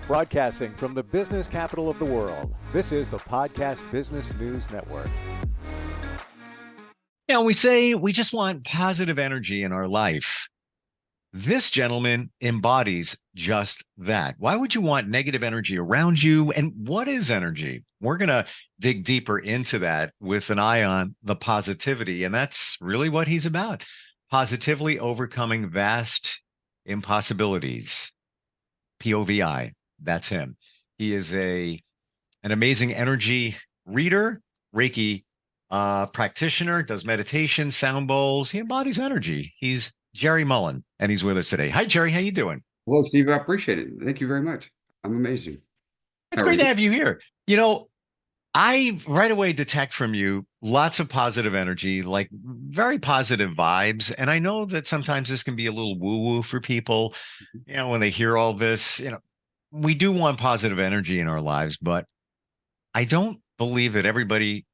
Broadcasting from the business capital of the world, this is the Podcast Business News Network. We say we just want positive energy in our life. This gentleman embodies just that. Why would you want negative energy around you? And what is energy? We're going to dig deeper into that with an eye on the positivity. And that's really what he's about. Positively overcoming vast impossibilities. POVI. That's him. He is an amazing energy reader, Reiki practitioner, does meditation, sound bowls. He embodies energy. He's Jerry Mullen, and he's with us today. Hi, Jerry. How you doing? Hello, Steve. I appreciate it. Thank you very much. I'm amazing. It's great to have you here. I right away detect from you lots of positive energy, like very positive vibes. And I know that sometimes this can be a little woo-woo for people, when they hear all this. We do want positive energy in our lives, but I don't believe that everybody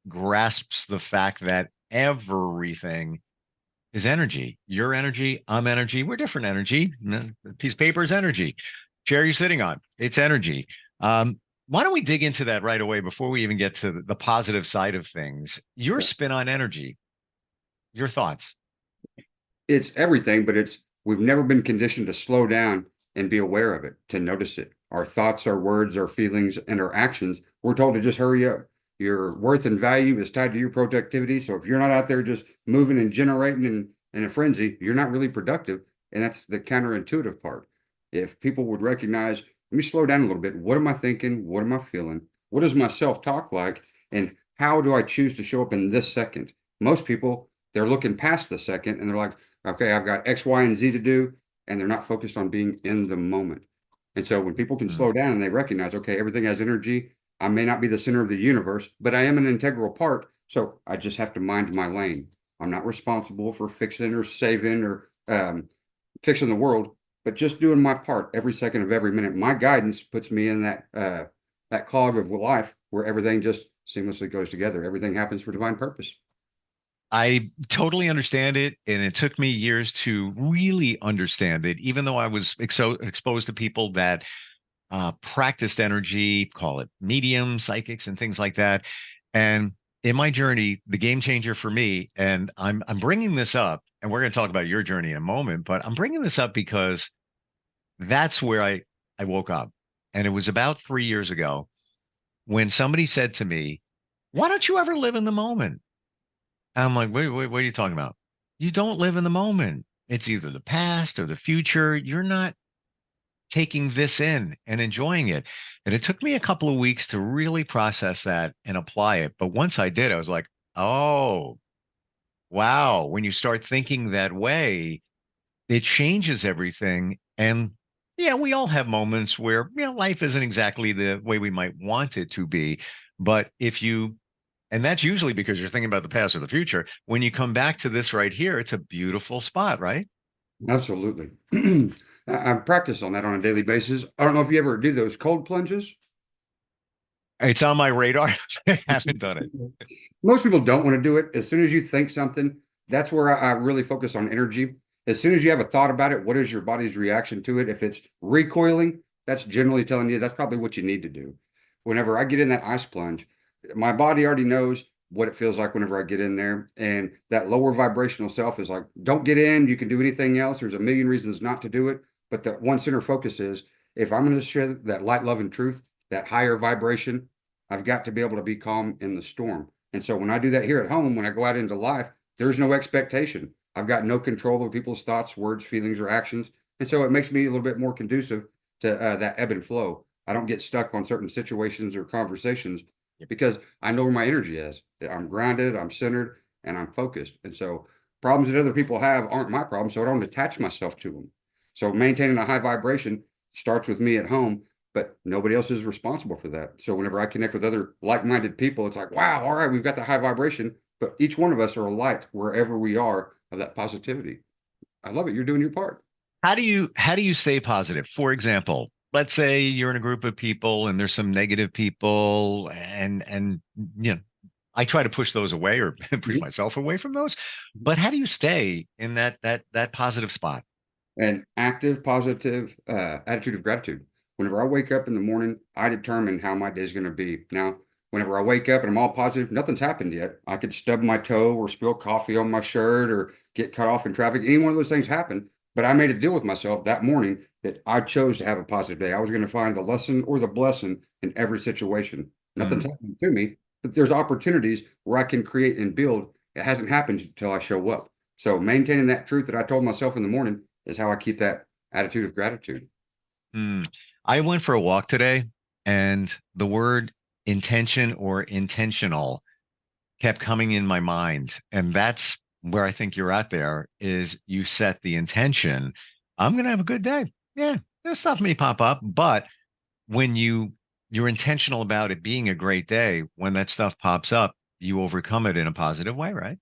grasps the fact that everything is energy. Your energy, I'm energy. We're different energy. A piece of paper is energy. Chair you're sitting on, it's energy. Why don't we dig into that right away before we even get to the positive side of things? Your spin on energy, your thoughts. It's everything, but we've never been conditioned to slow down and be aware of it, to notice it. Our thoughts, our words, our feelings, and our actions, we're told to just hurry up. Your worth and value is tied to your productivity. So if you're not out there just moving and generating in a frenzy, you're not really productive. And that's the counterintuitive part. If people would recognize, let me slow down a little bit. What am I thinking? What am I feeling? What does my self-talk like? And how do I choose to show up in this second? Most people, they're looking past the second and they're like, okay, I've got X, Y, and Z to do. And they're not focused on being in the moment. And so when people can slow down and they recognize, okay, everything has energy. I may not be the center of the universe, but I am an integral part. So I just have to mind my lane. I'm not responsible for fixing or saving or fixing the world, but just doing my part every second of every minute. My guidance puts me in that clog of life where everything just seamlessly goes together. Everything happens for divine purpose. I totally understand it. And it took me years to really understand it, even though I was exposed to people that practiced energy, call it mediums, psychics, and things like that. And in my journey, the game changer for me, and I'm bringing this up, and we're going to talk about your journey in a moment, but I'm bringing this up because that's where I woke up. And it was about 3 years ago when somebody said to me, why don't you ever live in the moment? And I'm like, wait, what are you talking about? You don't live in the moment. It's either the past or the future. You're not taking this in and enjoying it. And it took me a couple of weeks to really process that and apply it. But once I did, I was like, oh, wow. When you start thinking that way, it changes everything. And yeah, we all have moments where, life isn't exactly the way we might want it to be. But and that's usually because you're thinking about the past or the future. When you come back to this right here, it's a beautiful spot, right? Absolutely. I practice on that on a daily basis. I don't know if you ever do those cold plunges. It's on my radar. I haven't done it. Most people don't want to do it. As soon as you think something, that's where I really focus on energy. As soon as you have a thought about it, what is your body's reaction to it? If it's recoiling, that's generally telling you that's probably what you need to do. Whenever I get in that ice plunge, my body already knows what it feels like whenever I get in there. And that lower vibrational self is like, don't get in. You can do anything else. There's a million reasons not to do it. But the one center focus is, if I'm going to share that light, love, and truth, that higher vibration, I've got to be able to be calm in the storm. And so when I do that here at home, when I go out into life, there's no expectation. I've got no control over people's thoughts, words, feelings, or actions. And so it makes me a little bit more conducive to that ebb and flow. I don't get stuck on certain situations or conversations because I know where my energy is. I'm grounded, I'm centered, and I'm focused. And so problems that other people have aren't my problems, so I don't attach myself to them. So maintaining a high vibration starts with me at home, but nobody else is responsible for that. So whenever I connect with other like-minded people, it's like, wow, all right, we've got the high vibration, but each one of us are a light wherever we are of that positivity. I love it. You're doing your part. How do you stay positive? For example, let's say you're in a group of people and there's some negative people and I try to push those away or push myself away from those. But how do you stay in that positive spot? An active, positive attitude of gratitude. Whenever I wake up in the morning, I determine how my day is going to be. Now, whenever I wake up and I'm all positive, nothing's happened yet. I could stub my toe or spill coffee on my shirt or get cut off in traffic. Any one of those things happen. But I made a deal with myself that morning that I chose to have a positive day. I was going to find the lesson or the blessing in every situation. Nothing's happened to me, but there's opportunities where I can create and build. It hasn't happened until I show up. So maintaining that truth that I told myself in the morning is how I keep that attitude of gratitude. I went for a walk today, and the word intention or intentional kept coming in my mind. And that's where I think you're at there is you set the intention. I'm going to have a good day. Yeah, there's stuff may pop up, but when you're intentional about it being a great day, when that stuff pops up, you overcome it in a positive way, right?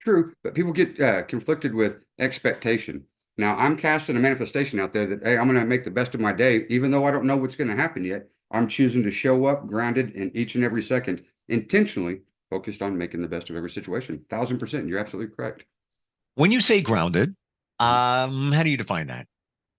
True, but people get conflicted with expectation. Now, I'm casting a manifestation out there that, hey, I'm going to make the best of my day, even though I don't know what's going to happen yet. I'm choosing to show up grounded in each and every second, intentionally focused on making the best of every situation. 1,000%. You're absolutely correct. When you say grounded, Mhm. how do you define that?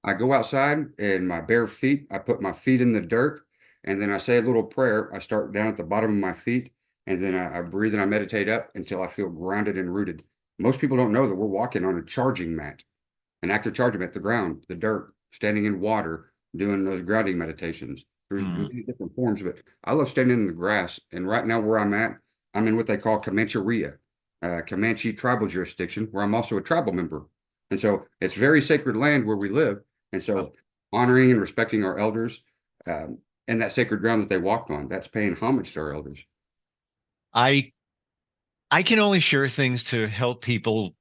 I go outside and my bare feet, I put my feet in the dirt, and then I say a little prayer. I start down at the bottom of my feet, and then I breathe and I meditate up until I feel grounded and rooted. Most people don't know that we're walking on a charging mat, an active charging mat, the ground, the dirt, standing in water, doing those grounding meditations. There's Hmm. many different forms, but I love standing in the grass. And right now, where I'm at, I'm in what they call Comancheria, Comanche tribal jurisdiction, where I'm also a tribal member. And so it's very sacred land where we live. And Oh, so honoring and respecting our elders um, and that sacred ground that they walked on, that's paying homage to our elders. I I can only share things to help people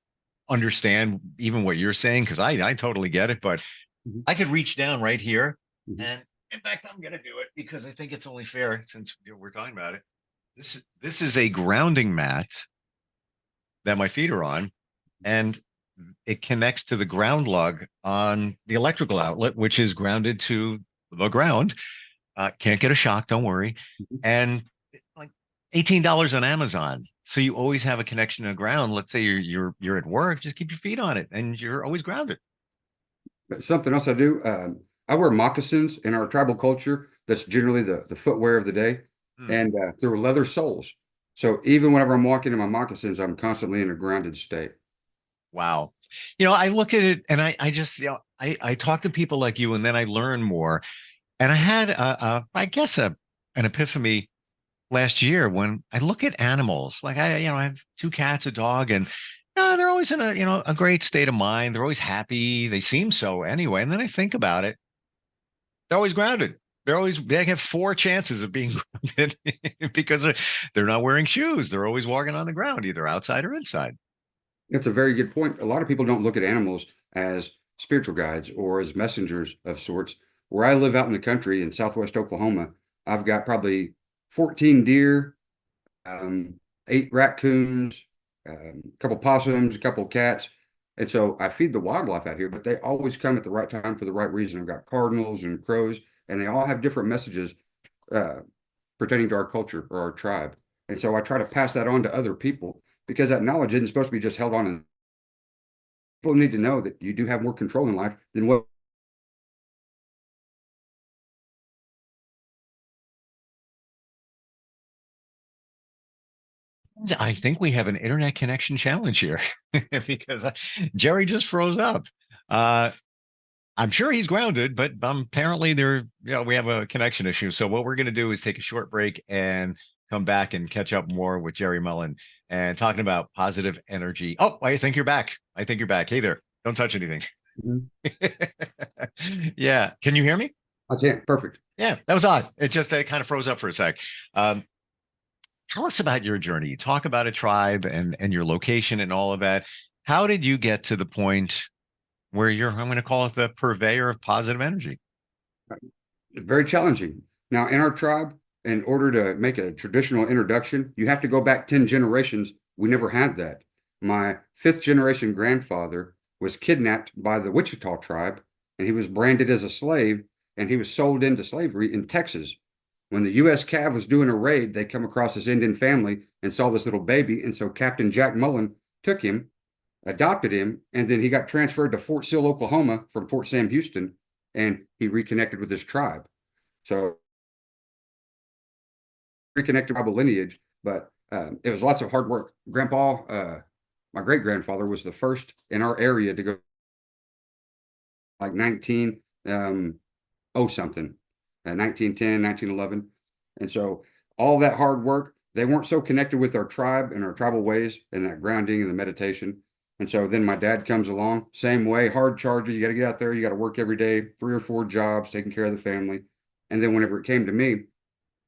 understand even what you're saying because I totally get it, but Mhm, I could reach down right here, mhm. and in fact, I'm gonna do it because I think it's only fair since we're talking about it. This is a grounding mat that my feet are on, and it connects to the ground lug on the electrical outlet, which is grounded to the ground. Can't get a shock, don't worry. And like $18 on Amazon. So you always have a connection to the ground. Let's say you're at work, just keep your feet on it and you're always grounded. But something else I do, I wear moccasins in our tribal culture. That's generally the footwear of the day, Hmm. and they're leather soles. So even whenever I'm walking in my moccasins, I'm constantly in a grounded state. Wow. I look at it and I just, I talk to people like you and then I learn more. And I had I guess an epiphany last year when I look at animals, like I have two cats, a dog, and they're always in a great state of mind. They're always happy. They seem so anyway. And then I think about it, they're always grounded. They have four chances of being grounded because they're not wearing shoes. They're always walking on the ground, either outside or inside. That's a very good point. A lot of people don't look at animals as spiritual guides or as messengers of sorts. Where I live out in the country in Southwest Oklahoma, I've got probably 14 deer, um, 8 raccoons, a couple possums, a couple cats. And so I feed the wildlife out here, but they always come at the right time for the right reason. I've got cardinals and crows, and they all have different messages uh, pertaining to our culture or our tribe. And so I try to pass that on to other people because that knowledge isn't supposed to be just held on. And people need to know that you do have more control in life than what. I think we have an internet connection challenge here because Jerry just froze up. Uh, I'm sure he's grounded, but apparently we have a connection issue. So what we're going to do is take a short break and come back and catch up more with Jerry Mullen and talking about positive energy. Oh, I think you're back. I think you're back. Hey there. Don't touch anything. Mhm. Yeah. Can you hear me? I can't. Perfect. Yeah, that was odd. It kind of froze up for a sec. Um, Tell us about your journey. Talk about a tribe and your location and all of that. How did you get to the point where I'm going to call it the purveyor of positive energy? Very challenging. Now, in our tribe, in order to make a traditional introduction, you have to go back 10 generations. We never had that. My fifth generation grandfather was kidnapped by the Wichita tribe, and he was branded as a slave, and he was sold into slavery in Texas. When the U.S. Cav was doing a raid, they come across this Indian family and saw this little baby, and so Captain Jack Mullen took him, adopted him, and then he got transferred to Fort Sill, Oklahoma from Fort Sam Houston. and he reconnected with his tribe. So reconnected tribal lineage, but it was lots of hard work. Grandpa, my great grandfather, was the first in our area to go like 19 oh something, 1910, 1911. And so all that hard work, they weren't so connected with our tribe and our tribal ways and that grounding and the meditation. And so then my dad comes along, same way, hard charges. You got to get out there, you got to work every day, 3 or 4 jobs, taking care of the family. And then whenever it came to me,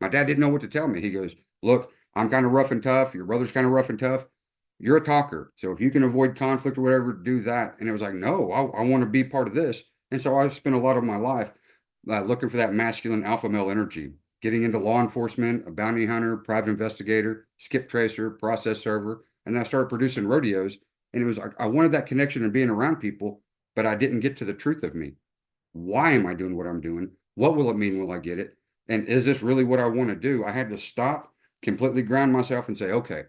my dad didn't know what to tell me. He goes, look, I'm kind of rough and tough. Your brother's kind of rough and tough. You're a talker. So if you can avoid conflict or whatever, do that. And it was like, no, I want to be part of this. And so I spent a lot of my life looking for that masculine alpha male energy, getting into law enforcement, a bounty hunter, private investigator, skip tracer, process server. And then I started producing rodeos. And it was like, I wanted that connection and being around people, but I didn't get to the truth of me. Why am I doing what I'm doing? What will it mean? Will I get it? And is this really what I want to do? I had to stop, completely ground myself and say, okay,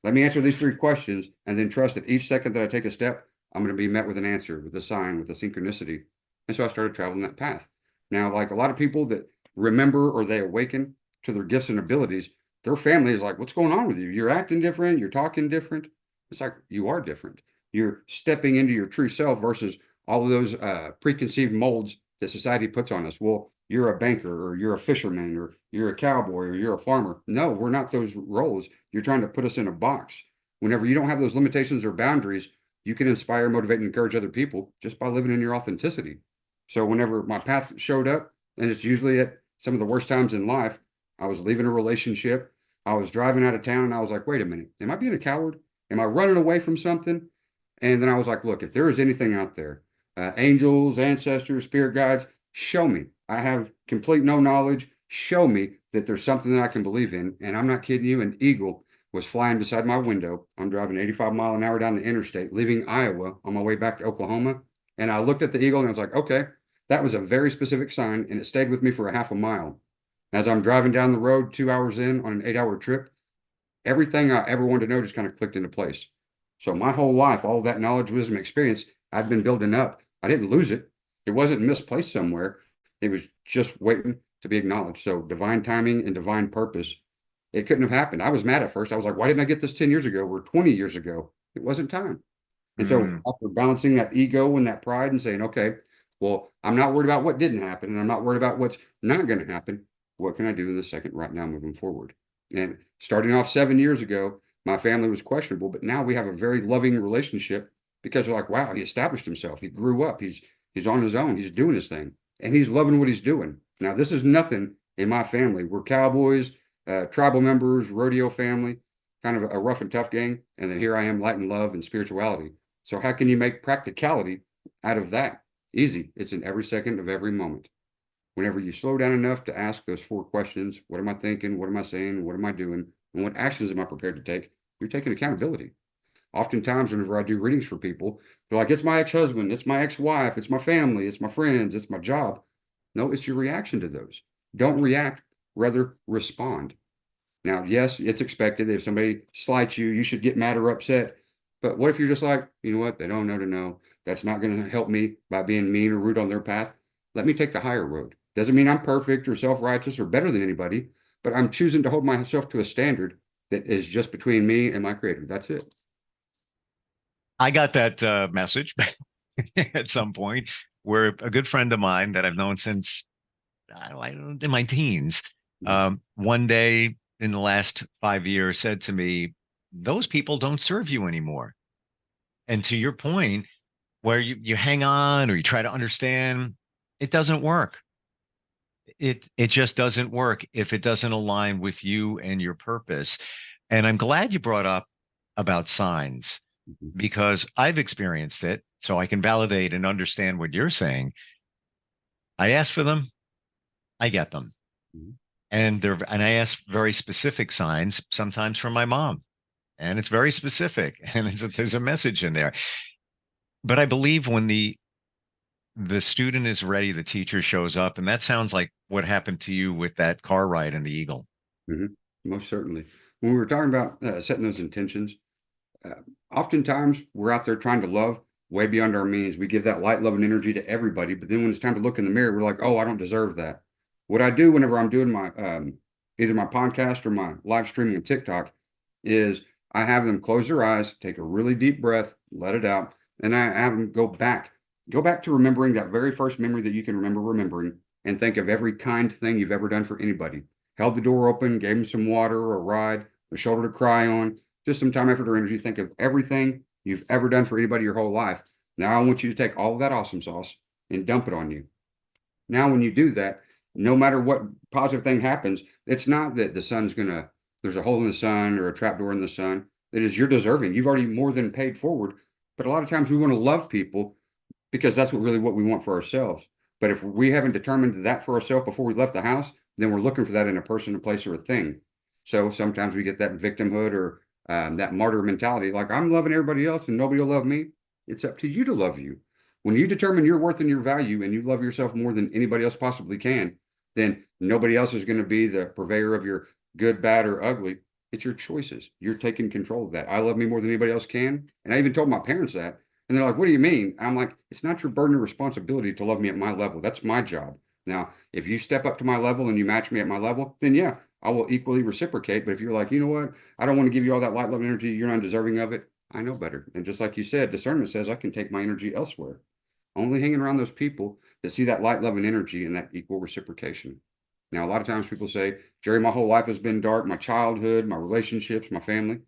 let me answer these 3 questions and then trust that each second that I take a step, I'm going to be met with an answer, with a sign, with a synchronicity. And so I started traveling that path. Now, like a lot of people that remember or they awaken to their gifts and abilities, their family is like, what's going on with you? You're acting different. You're talking different. It's like, you are different. You're stepping into your true self versus all of those preconceived molds that society puts on us. Well, you're a banker or you're a fisherman or you're a cowboy or you're a farmer. No, we're not those roles. You're trying to put us in a box. Whenever you don't have those limitations or boundaries, you can inspire, motivate, and encourage other people just by living in your authenticity. So whenever my path showed up, and it's usually at some of the worst times in life, I was leaving a relationship, I was driving out of town, and I was like, wait a minute, am I being a coward? Am I running away from something? And then I was like, look, if there is anything out there, angels, ancestors, spirit guides, show me. I have complete no knowledge. Show me that there's something that I can believe in. And I'm not kidding you. An eagle was flying beside my window. I'm driving 85 mile an hour down the interstate, leaving Iowa on my way back to Oklahoma. And I looked at the eagle and I was like, okay, that was a very specific sign. And it stayed with me for a half a mile. As I'm driving down the road 2 hours in on an 8-hour trip, everything I ever wanted to know just kind of clicked into place. So my whole life, all that knowledge, wisdom, experience, I'd been building up. I didn't lose it. It wasn't misplaced somewhere. It was just waiting to be acknowledged. So divine timing and divine purpose, it couldn't have happened. I was mad at first. I was like, why didn't I get this 10 years ago or 20 years ago? It wasn't time. And so after balancing that ego and that pride and saying, okay, well, I'm not worried about what didn't happen and I'm not worried about what's not going to happen. What can I do in the second right now moving forward? And starting off 7 years ago, my family was questionable, but now we have a very loving relationship because they're like, wow, he established himself. He grew up. He's on his own. He's doing his thing and he's loving what he's doing. Now, this is nothing in my family. We're cowboys, tribal members, rodeo family, kind of a rough and tough gang. And then here I am, light and love and spirituality. So how can you make practicality out of that? Easy. It's in every second of every moment. Whenever you slow down enough to ask those 4 questions, what am I thinking? What am I saying? What am I doing? And what actions am I prepared to take? You're taking accountability. Oftentimes, whenever I do readings for people, they're like, it's my ex-husband, it's my ex-wife, it's my family, it's my friends, it's my job. No, it's your reaction to those. Don't react, rather respond. Now, yes, it's expected that if somebody slights you, you should get mad or upset. But what if you're just like, you know what? They don't know to know. That's not going to help me by being mean or rude on their path. Let me take the higher road. Doesn't mean I'm perfect or self-righteous or better than anybody, but I'm choosing to hold myself to a standard that is just between me and my creator. That's it. I got that message at some point where a good friend of mine that I've known since I don't, in my teens, one day in the last 5 years said to me, those people don't serve you anymore. And to your point, where you hang on or you try to understand, it doesn't work. It just doesn't work if it doesn't align with you and your purpose. And I'm glad you brought up about signs because I've experienced it, so I can validate and understand what you're saying. I ask for them, I get them. And I ask very specific signs, sometimes from my mom. And it's very specific. And there's a message in there. But I believe when the student is ready, the teacher shows up. And that sounds like what happened to you with that car ride in the Eagle. Most certainly. When we were talking about setting those intentions, oftentimes we're out there trying to love, way beyond our means. We give that light, love, and energy to everybody. But then when it's time to look in the mirror, we're like, oh, I don't deserve that. What I do whenever I'm doing my either my podcast or my live streaming on TikTok is I have them close their eyes, take a really deep breath, let it out, and I have them go back to remembering that very first memory that you can remember remembering, and think of every kind thing you've ever done for anybody. Held the door open, gave them some water or a ride, a shoulder to cry on, just some time, effort, or energy. Think of everything you've ever done for anybody your whole life. Now I want you to take all of that awesome sauce and dump it on you. Now, when you do that, no matter what positive thing happens, it's not that the sun's gonna, there's a hole in the sun or a trapdoor in the sun. It is you're deserving. You've already more than paid forward. But a lot of times we want to love people because that's what we want for ourselves. But if we haven't determined that for ourselves before we left the house, then we're looking for that in a person, a place, or a thing. So sometimes we get that victimhood or that martyr mentality, like I'm loving everybody else and nobody will love me. It's up to you to love you. When you determine your worth and your value and you love yourself more than anybody else possibly can, then nobody else is going to be the purveyor of your good, bad, or ugly. It's your choices. You're taking control of that. I love me more than anybody else can. And I even told my parents that. And they're like, what do you mean? I'm like, it's not your burden or responsibility to love me at my level. That's my job. Now, if you step up to my level and you match me at my level, then yeah, I will equally reciprocate. But if you're like, you know what, I don't want to give you all that light, love, energy, you're not deserving of it, I know better. And just like you said, discernment says I can take my energy elsewhere. Only hanging around those people that see that light, love, and energy and that equal reciprocation. Now, a lot of times people say, Jerry, my whole life has been dark, my childhood, my relationships, my family.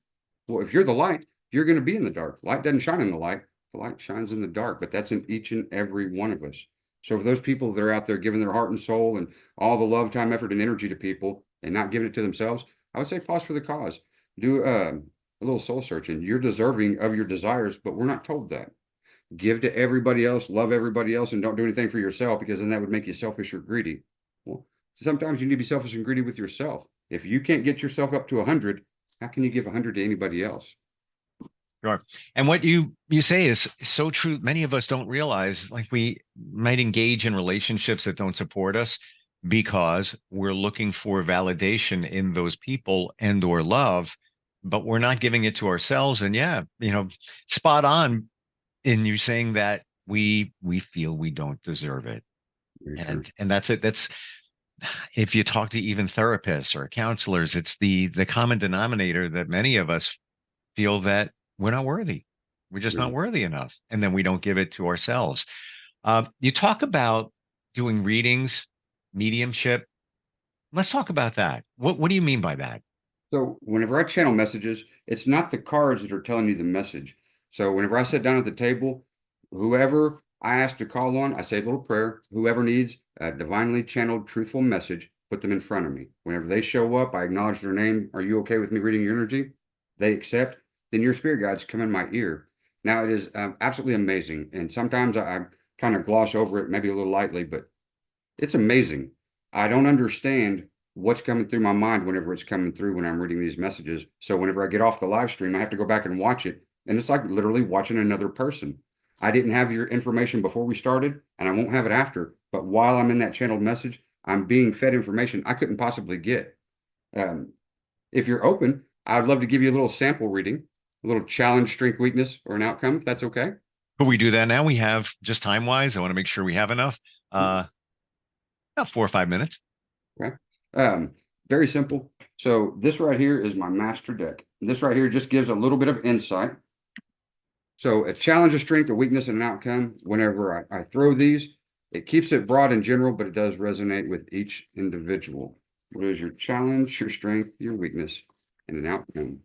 Well, if you're the light, you're going to be in the dark. Light doesn't shine in the light. The light shines in the dark, but that's in each and every one of us. So for those people that are out there giving their heart and soul and all the love, time, effort, and energy to people and not giving it to themselves, I would say pause for the cause. Do a little soul searching. You're deserving of your desires, but we're not told that. Give to everybody else, love everybody else, and don't do anything for yourself, because then that would make you selfish or greedy. Well, sometimes you need to be selfish and greedy with yourself. If you can't get yourself up to 100, how can you give 100 to anybody else? Sure. And what you say is so true. Many of us don't realize, like, we might engage in relationships that don't support us because we're looking for validation in those people and or love, but we're not giving it to ourselves. And yeah, spot on in you saying that we feel we don't deserve it. And that's it. That's, if you talk to even therapists or counselors, it's the common denominator that many of us feel that we're not worthy. We're just not worthy enough. And then we don't give it to ourselves. You talk about doing readings, mediumship. Let's talk about that. What do you mean by that? So whenever I channel messages, it's not the cards that are telling you the message. So whenever I sit down at the table, whoever I ask to call on, I say a little prayer. Whoever needs a divinely channeled, truthful message, put them in front of me. Whenever they show up, I acknowledge their name. Are you okay with me reading your energy? They accept. Then your spirit guides come in my ear. Now it is absolutely amazing. And sometimes I kind of gloss over it, maybe a little lightly, but it's amazing. I don't understand what's coming through my mind whenever it's coming through when I'm reading these messages. So whenever I get off the live stream, I have to go back and watch it. And it's like literally watching another person. I didn't have your information before we started, and I won't have it after. But while I'm in that channeled message, I'm being fed information I couldn't possibly get. If you're open, I'd love to give you a little sample reading, a little challenge, strength, weakness, or an outcome, if that's okay. But we do that now. We have, just time wise, I want to make sure we have enough. About 4 or 5 minutes. Okay. Very simple. So this right here is my master deck. This right here just gives a little bit of insight. So a challenge, a strength, a weakness, and an outcome. Whenever I throw these, it keeps it broad and general, but it does resonate with each individual. What is your challenge, your strength, your weakness, and an outcome?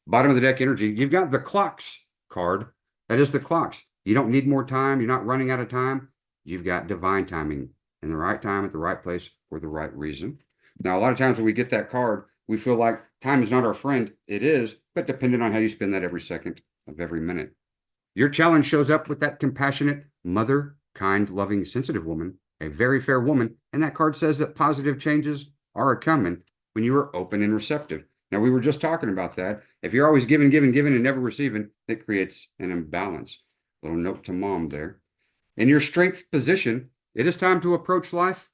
Bottom of the deck energy, you've got the clocks card. That is the clocks. You don't need more time. You're not running out of time. You've got divine timing, in the right time, at the right place, for the right reason. Now, a lot of times when we get that card, we feel like time is not our friend. It is, but depending on how you spend that every second of every minute. Your challenge shows up with that compassionate, mother, kind, loving, sensitive woman, a very fair woman. And that card says that positive changes are coming when you are open and receptive. Now, we were just talking about that. If you're always giving, giving, giving, and never receiving, it creates an imbalance. Little note to mom there. In your strength position, it is time to approach life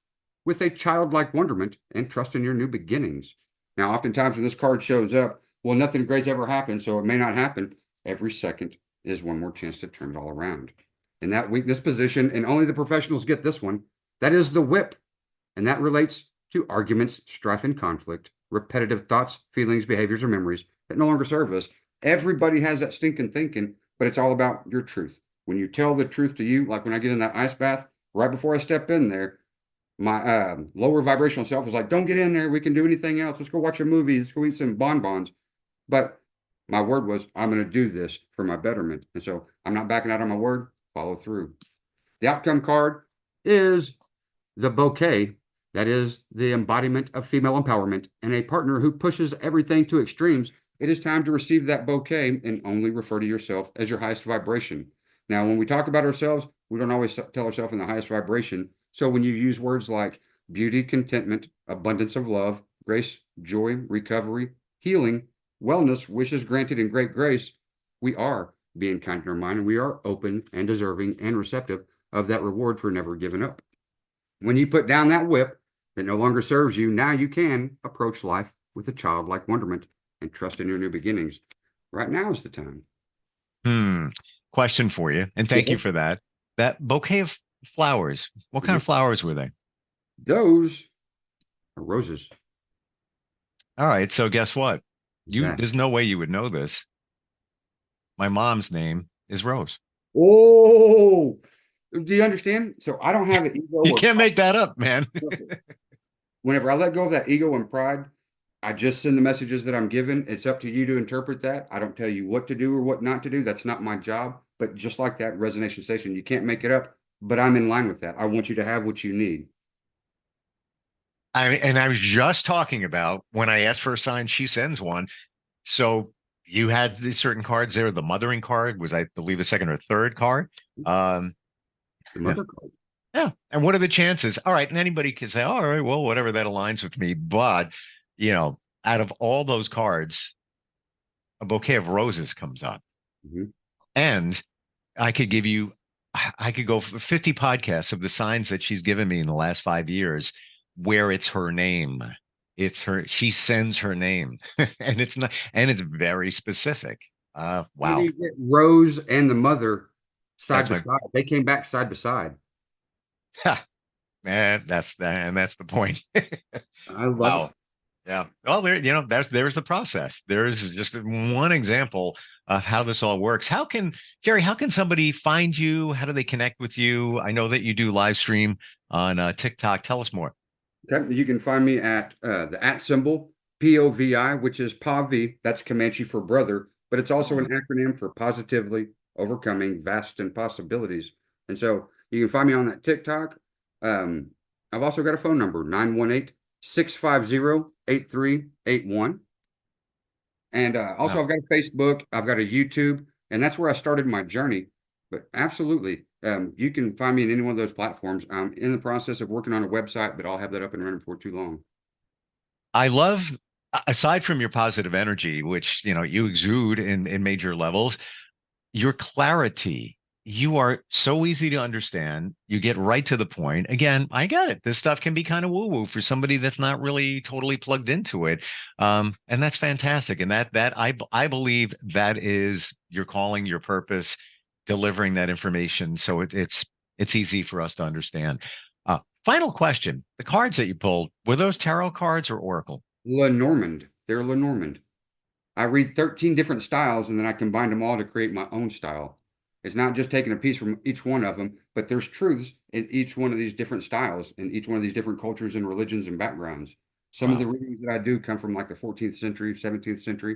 with a childlike wonderment and trust in your new beginnings. Now, oftentimes when this card shows up, well, nothing great's ever happened, so it may not happen every second is one more chance to turn it all around. In that weakness position, and only the professionals get this one, that is the whip. And that relates to arguments, strife, and conflict, repetitive thoughts, feelings, behaviors, or memories that no longer serve us. Everybody has that stinking thinking, but it's all about your truth. When you tell the truth to you, like when I get in that ice bath, right before I step in there, my lower vibrational self is like, don't get in there. We can do anything else. Let's go watch a movie. Let's go eat some bonbons. But my word was, I'm going to do this for my betterment. And so I'm not backing out on my word, follow through. The outcome card is the bouquet. That is the embodiment of female empowerment and a partner who pushes everything to extremes. It is time to receive that bouquet and only refer to yourself as your highest vibration. Now, when we talk about ourselves, we don't always tell ourselves in the highest vibration. So when you use words like beauty, contentment, abundance of love, grace, joy, recovery, healing, wellness, wishes granted, and great grace, we are being kind in our mind, and we are open and deserving and receptive of that reward for never giving up. When you put down that whip that no longer serves you, now you can approach life with a childlike wonderment and trust in your new beginnings. Right now is the time. Question for you, and thank you for that. That bouquet of flowers, what kind of flowers were they? Those are roses. All right, so guess what? There's no way you would know this. My mom's name is Rose. Oh, do you understand? So I don't have an ego. You can't make that up, man. Whenever I let go of that ego and pride, I just send the messages that I'm given. It's up to you to interpret that. I don't tell you what to do or what not to do. That's not my job. But just like that resonation station, you can't make it up. But I'm in line with that. I want you to have what you need. I was just talking about when I ask for a sign, she sends one. So you had these certain cards there. The mothering card was, I believe, a second or third card. The mother card. Yeah. And what are the chances? All right. And anybody can say, all right, well, whatever, that aligns with me. But, out of all those cards, a bouquet of roses comes up. Mm-hmm. And I could go for 50 podcasts of the signs that she's given me in the last 5 years where it's her name. She sends her name and it's very specific. Wow. You get Rose and the mother side by side. They came back side by side. That's the point. I love it. Yeah. Well, there's the process. There's just one example of how this all works. Jerry, how can somebody find you? How do they connect with you? I know that you do live stream on TikTok. Tell us more. Okay. You can find me at the @ symbol POVI, which is POVI. That's Comanche for brother, but it's also an acronym for positively overcoming vast impossibilities. And so you can find me on that TikTok. I've also got a phone number, 918-650-8381. And also I've got a Facebook, I've got a YouTube, and that's where I started my journey. But absolutely, you can find me in any one of those platforms. I'm in the process of working on a website, but I'll have that up and running before too long. I love, aside from your positive energy, which, you exude in major levels, your clarity. You are so easy to understand. You get right to the point. Again, I get it. This stuff can be kind of woo-woo for somebody that's not really totally plugged into it. And that's fantastic. And I believe that is your calling, your purpose, delivering that information. So it's easy for us to understand. Final question. The cards that you pulled, were those tarot cards or oracle? Lenormand. They're Lenormand. I read 13 different styles and then I combine them all to create my own style. It's not just taking a piece from each one of them, but there's truths in each one of these different styles, in each one of these different cultures and religions and backgrounds. Some of the readings that I do come from like the 14th century, 17th century.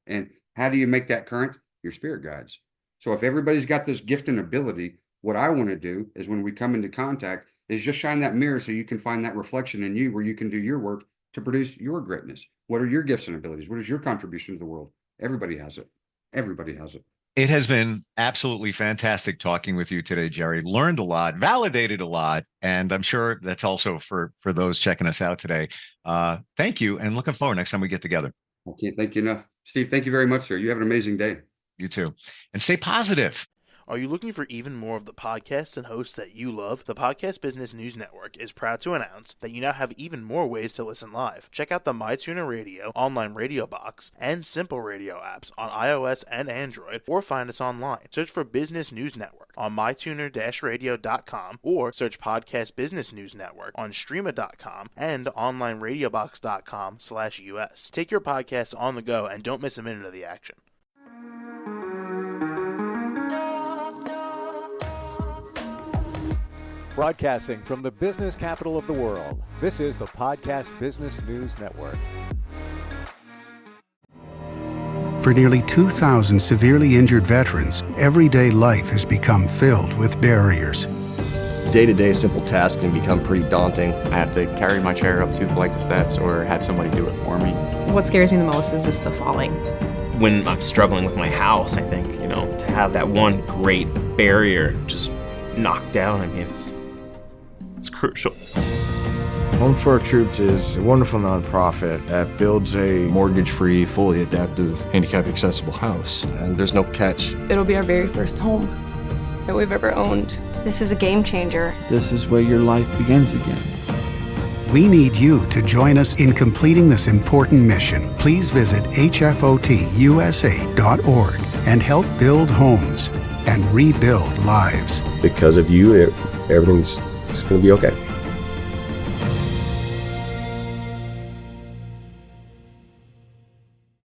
And how do you make that current? Your spirit guides. So if everybody's got this gift and ability, what I want to do is when we come into contact is just shine that mirror so you can find that reflection in you where you can do your work to produce your greatness. What are your gifts and abilities? What is your contribution to the world? Everybody has it. Everybody has it. It has been absolutely fantastic talking with you today, Jerry. Learned a lot, validated a lot, and I'm sure that's also for those checking us out today. Thank you, and looking forward next time we get together. I can't thank you enough. Steve, thank you very much, sir. You have an amazing day. You too. And stay positive. Are you looking for even more of the podcasts and hosts that you love? The Podcast Business News Network is proud to announce that you now have even more ways to listen live. Check out the MyTuner Radio, online radio box, and Simple Radio apps on iOS and Android, or find us online. Search for Business News Network on mytuner-radio.com, or search Podcast Business News Network on streama.com and onlineradiobox.com/US. Take your podcast on the go and don't miss a minute of the action. Broadcasting from the business capital of the world, this is the Podcast Business News Network. For nearly 2,000 severely injured veterans, everyday life has become filled with barriers. Day-to-day simple tasks can become pretty daunting. I have to carry my chair up 2 flights of steps or have somebody do it for me. What scares me the most is just the falling. When I'm struggling with my house, I think, to have that one great barrier just knocked down, it's crucial. Home for Our Troops is a wonderful nonprofit that builds a Mortgage-free, fully adaptive, handicap-accessible house. And there's no catch. It'll be our very first home that we've ever owned. This is a game changer. This is where your life begins again. We need you to join us in completing this important mission. Please visit hfotusa.org and help build homes and rebuild lives. Because of you, everything's going to be okay.